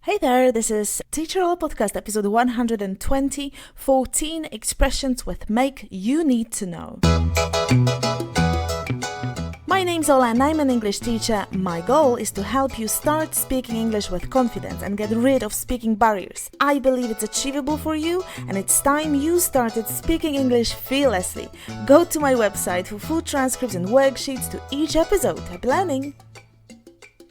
Hey there, this is Teacher All Podcast, episode 120, 14 expressions with make you need to know. My name's Ola and I'm an English teacher. My goal is to help you start speaking English with confidence and get rid of speaking barriers. I believe it's achievable for you and it's time you started speaking English fearlessly. Go to my website for full transcripts and worksheets to each episode. Happy learning!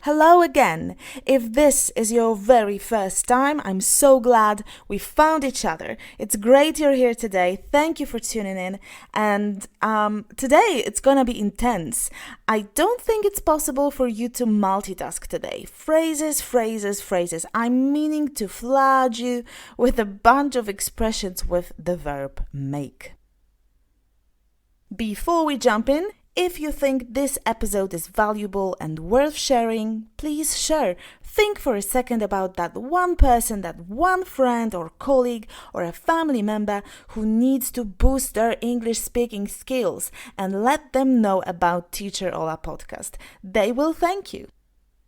Hello again. If this is your very first time, I'm so glad we found each other. It's great you're here today. Thank you for tuning in. And today it's gonna be intense. I don't think it's possible for you to multitask today. Phrases. I'm meaning to flood you with a bunch of expressions with the verb make. Before we jump in, if you think this episode is valuable and worth sharing, please share. Think for a second about that one person, that one friend or colleague or a family member who needs to boost their English speaking skills and let them know about Teacher Ola podcast. They will thank you.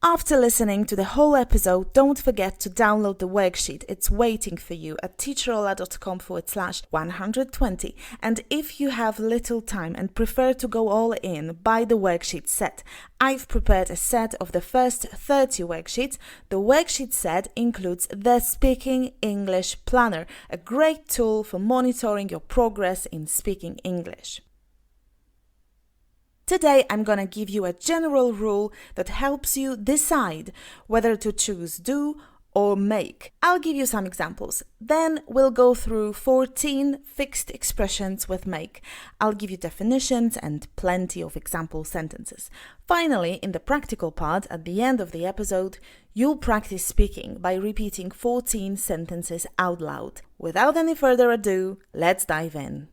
After listening to the whole episode, don't forget to download the worksheet. It's waiting for you at teacherola.com/120. And if you have little time and prefer to go all in, buy the Worksheet Set. I've prepared a set of the first 30 worksheets. The Worksheet Set includes the Speaking English Planner, a great tool for monitoring your progress in speaking English. Today, I'm going to give you a general rule that helps you decide whether to choose do or make. I'll give you some examples. Then we'll go through 14 fixed expressions with make. I'll give you definitions and plenty of example sentences. Finally, in the practical part, at the end of the episode, you'll practice speaking by repeating 14 sentences out loud. Without any further ado, let's dive in.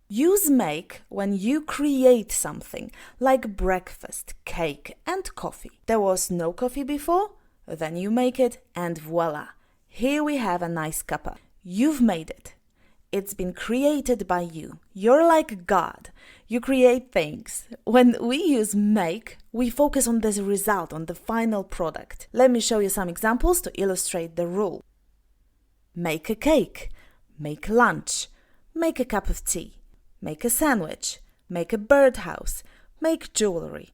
Use make when you create something, like breakfast, cake, and coffee. There was no coffee before? Then you make it, and voila! Here we have a nice cuppa. You've made it. It's been created by you. You're like God. You create things. When we use make, we focus on this result, on the final product. Let me show you some examples to illustrate the rule. Make a cake. Make lunch. Make a cup of tea. Make a sandwich, make a birdhouse, make jewelry.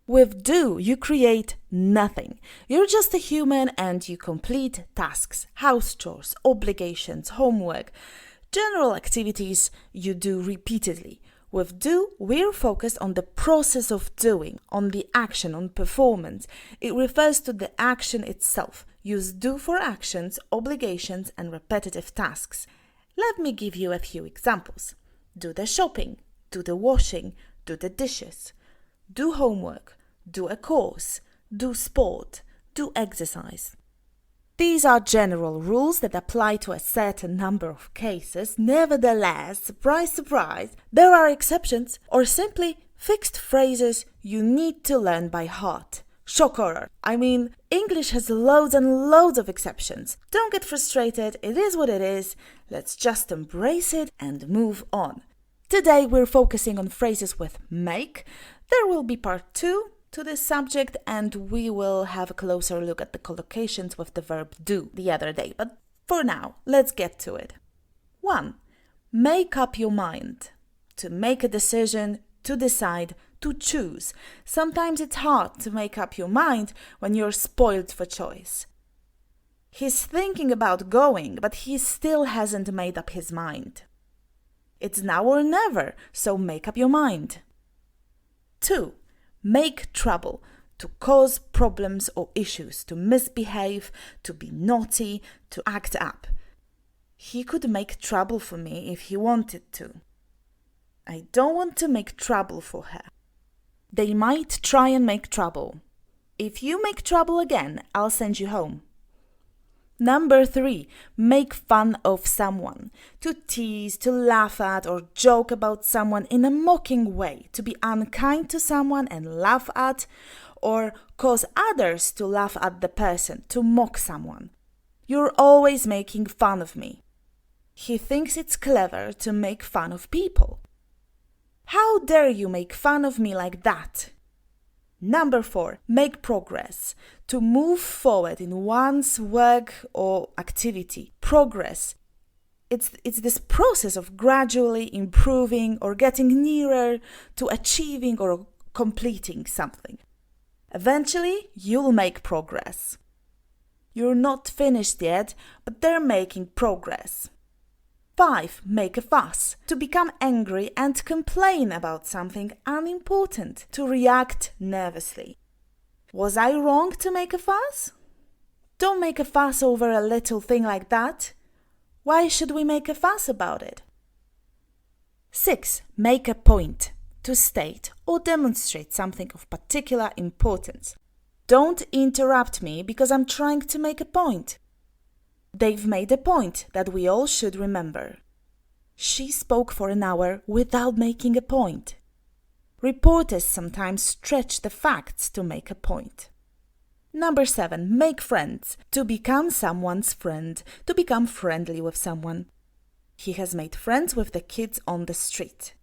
With do, you create nothing. You're just a human and you complete tasks, house chores, obligations, homework, general activities you do repeatedly. With do, we're focused on the process of doing, on the action, on performance. It refers to the action itself. Use do for actions, obligations, and repetitive tasks. Let me give you a few examples. Do the shopping, do the washing, do the dishes, do homework, do a course, do sport, do exercise. These are general rules that apply to a certain number of cases. Nevertheless, surprise, surprise, there are exceptions or simply fixed phrases you need to learn by heart. Shock horror. I mean, English has loads and loads of exceptions. Don't get frustrated, it is what it is. Let's just embrace it and move on. Today we're focusing on phrases with make. There will be part 2 to this subject and we will have a closer look at the collocations with the verb do the other day. But for now, let's get to it. 1. Make up your mind. To make a decision, to decide, to choose. Sometimes it's hard to make up your mind when you're spoiled for choice. He's thinking about going, but he still hasn't made up his mind. It's now or never, so make up your mind. 2. Make trouble. To cause problems or issues, to misbehave, to be naughty, to act up. He could make trouble for me if he wanted to. I don't want to make trouble for her. They might try and make trouble. If you make trouble again, I'll send you home. Number 3, make fun of someone. To tease, to laugh at or joke about someone in a mocking way. To be unkind to someone and laugh at or cause others to laugh at the person, to mock someone. You're always making fun of me. He thinks it's clever to make fun of people. How dare you make fun of me like that? Number 4, make progress. To move forward in one's work or activity. Progress. It's this process of gradually improving or getting nearer to achieving or completing something. Eventually, you'll make progress. You're not finished yet, but they're making progress. 5, make a fuss. To become angry and complain about something unimportant. To react nervously. Was I wrong to make a fuss? Don't make a fuss over a little thing like that. Why should we make a fuss about it? 6, make a point. To state or demonstrate something of particular importance. Don't interrupt me because I'm trying to make a point. They've made a point that we all should remember. She spoke for an hour without making a point. Reporters sometimes stretch the facts to make a point. Number 7, make friends. To become someone's friend. To become friendly with someone. He has made friends with the kids on the street.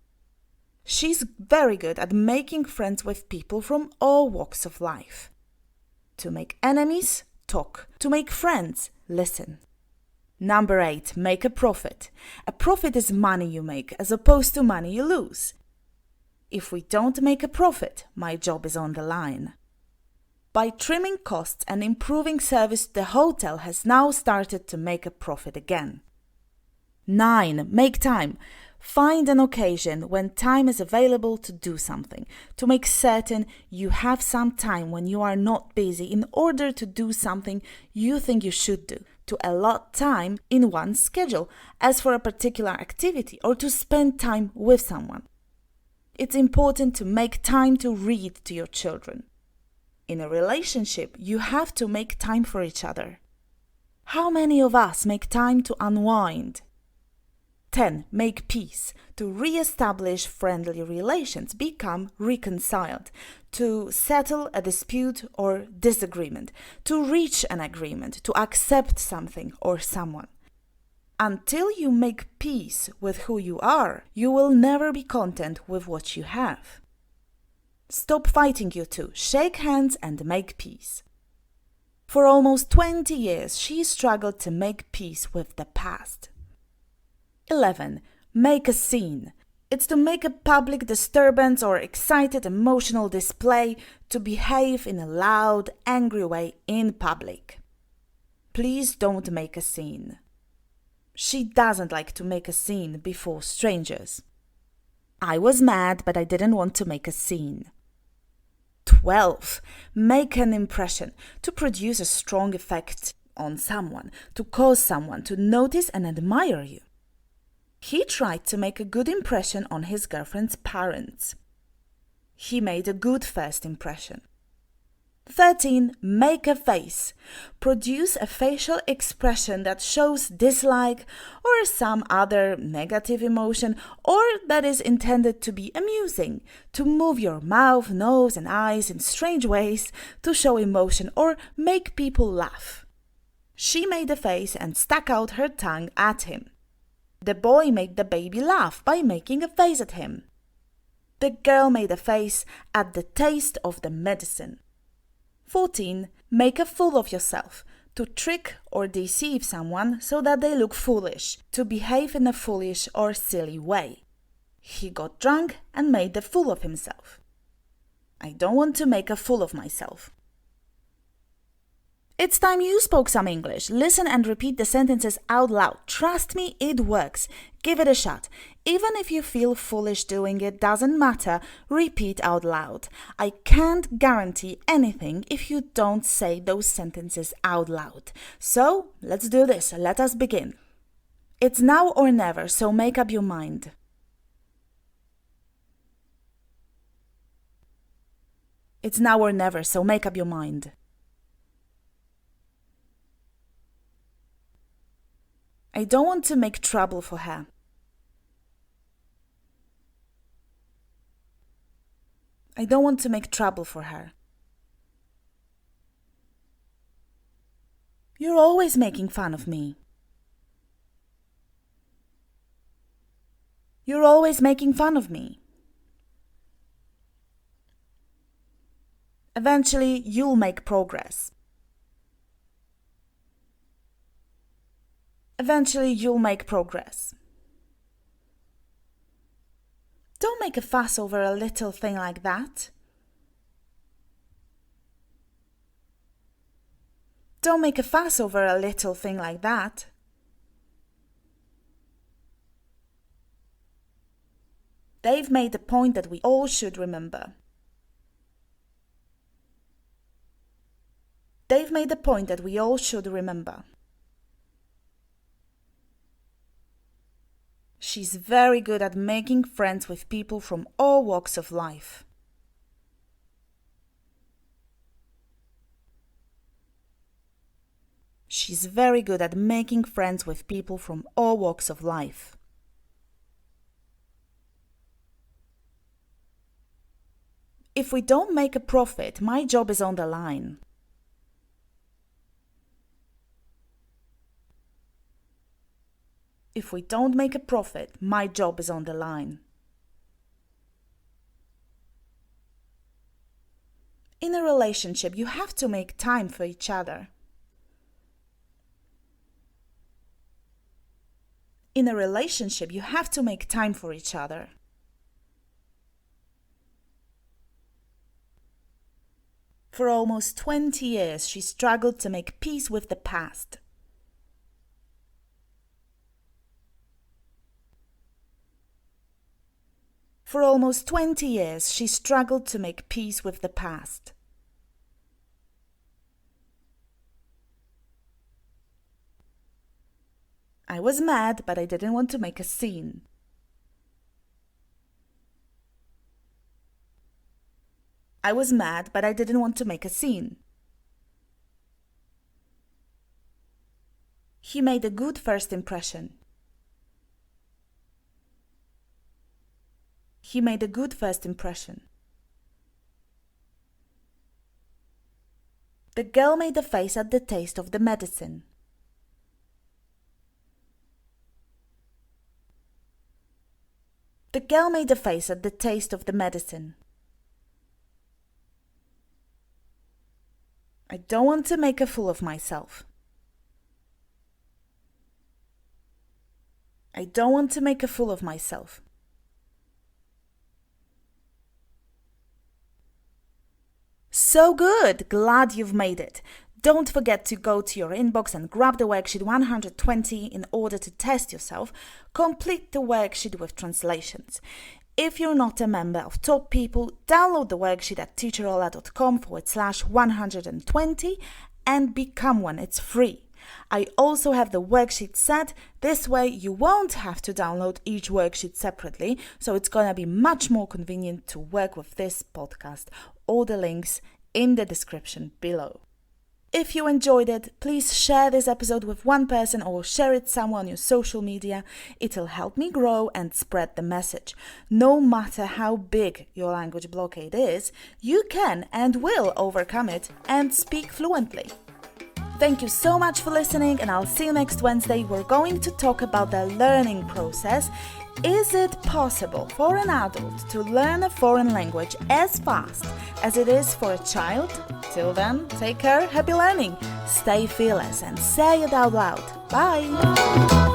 She's very good at making friends with people from all walks of life. To make enemies, talk. To make friends, listen. Number 8, make a profit. A profit is money you make as opposed to money you lose. If we don't make a profit, my job is on the line. By trimming costs and improving service, the hotel has now started to make a profit again. 9, make time. Find an occasion when time is available to do something, to make certain you have some time when you are not busy in order to do something you think you should do, to allot time in one's schedule as for a particular activity or to spend time with someone. It's important to make time to read to your children. In a relationship, you have to make time for each other. How many of us make time to unwind? 10, make peace. To re-establish friendly relations, become reconciled. To settle a dispute or disagreement. To reach an agreement. To accept something or someone. Until you make peace with who you are, you will never be content with what you have. Stop fighting, you two. Shake hands and make peace. For almost 20 years, she struggled to make peace with the past. 11, make a scene. It's to make a public disturbance or excited emotional display, to behave in a loud, angry way in public. Please don't make a scene. She doesn't like to make a scene before strangers. I was mad, but I didn't want to make a scene. 12, make an impression. To produce a strong effect on someone, to cause someone to notice and admire you. He tried to make a good impression on his girlfriend's parents. He made a good first impression. 13, make a face. Produce a facial expression that shows dislike or some other negative emotion, or that is intended to be amusing. To move your mouth, nose and eyes in strange ways to show emotion or make people laugh. She made a face and stuck out her tongue at him. The boy made the baby laugh by making a face at him. The girl made a face at the taste of the medicine. 14, make a fool of yourself. To trick or deceive someone so that they look foolish. To behave in a foolish or silly way. He got drunk and made a fool of himself. I don't want to make a fool of myself. It's time you spoke some English. Listen and repeat the sentences out loud. Trust me, it works. Give it a shot. Even if you feel foolish doing it, doesn't matter. Repeat out loud. I can't guarantee anything if you don't say those sentences out loud. So, let's do this. Let us begin. It's now or never, so make up your mind. It's now or never, so make up your mind. I don't want to make trouble for her. I don't want to make trouble for her. You're always making fun of me. You're always making fun of me. Eventually, you'll make progress. Eventually, you'll make progress. Don't make a fuss over a little thing like that. Don't make a fuss over a little thing like that. They've made a point that we all should remember. They've made a point that we all should remember. She's very good at making friends with people from all walks of life. She's very good at making friends with people from all walks of life. If we don't make a profit, my job is on the line. If we don't make a profit, my job is on the line. In a relationship, you have to make time for each other. In a relationship, you have to make time for each other. For almost 20 years, she struggled to make peace with the past. For almost 20 years, she struggled to make peace with the past. I was mad, but I didn't want to make a scene. I was mad, but I didn't want to make a scene. He made a good first impression. He made a good first impression. The girl made a face at the taste of the medicine. The girl made a face at the taste of the medicine. I don't want to make a fool of myself. I don't want to make a fool of myself. So good! Glad you've made it. Don't forget to go to your inbox and grab the worksheet 120 in order to test yourself. Complete the worksheet with translations. If you're not a member of Top People, download the worksheet at teacherola.com/120 and become one. It's free. I also have the Worksheet Set. This way you won't have to download each worksheet separately, so it's gonna be much more convenient to work with this podcast. All the links in the description below. If you enjoyed it, please share this episode with one person or share it somewhere on your social media. It'll help me grow and spread the message. No matter how big your language blockade is, you can and will overcome it and speak fluently. Thank you so much for listening, and I'll see you next Wednesday. We're going to talk about the learning process. Is it possible for an adult to learn a foreign language as fast as it is for a child? Till then, take care, happy learning, stay fearless, and say it out loud. Bye!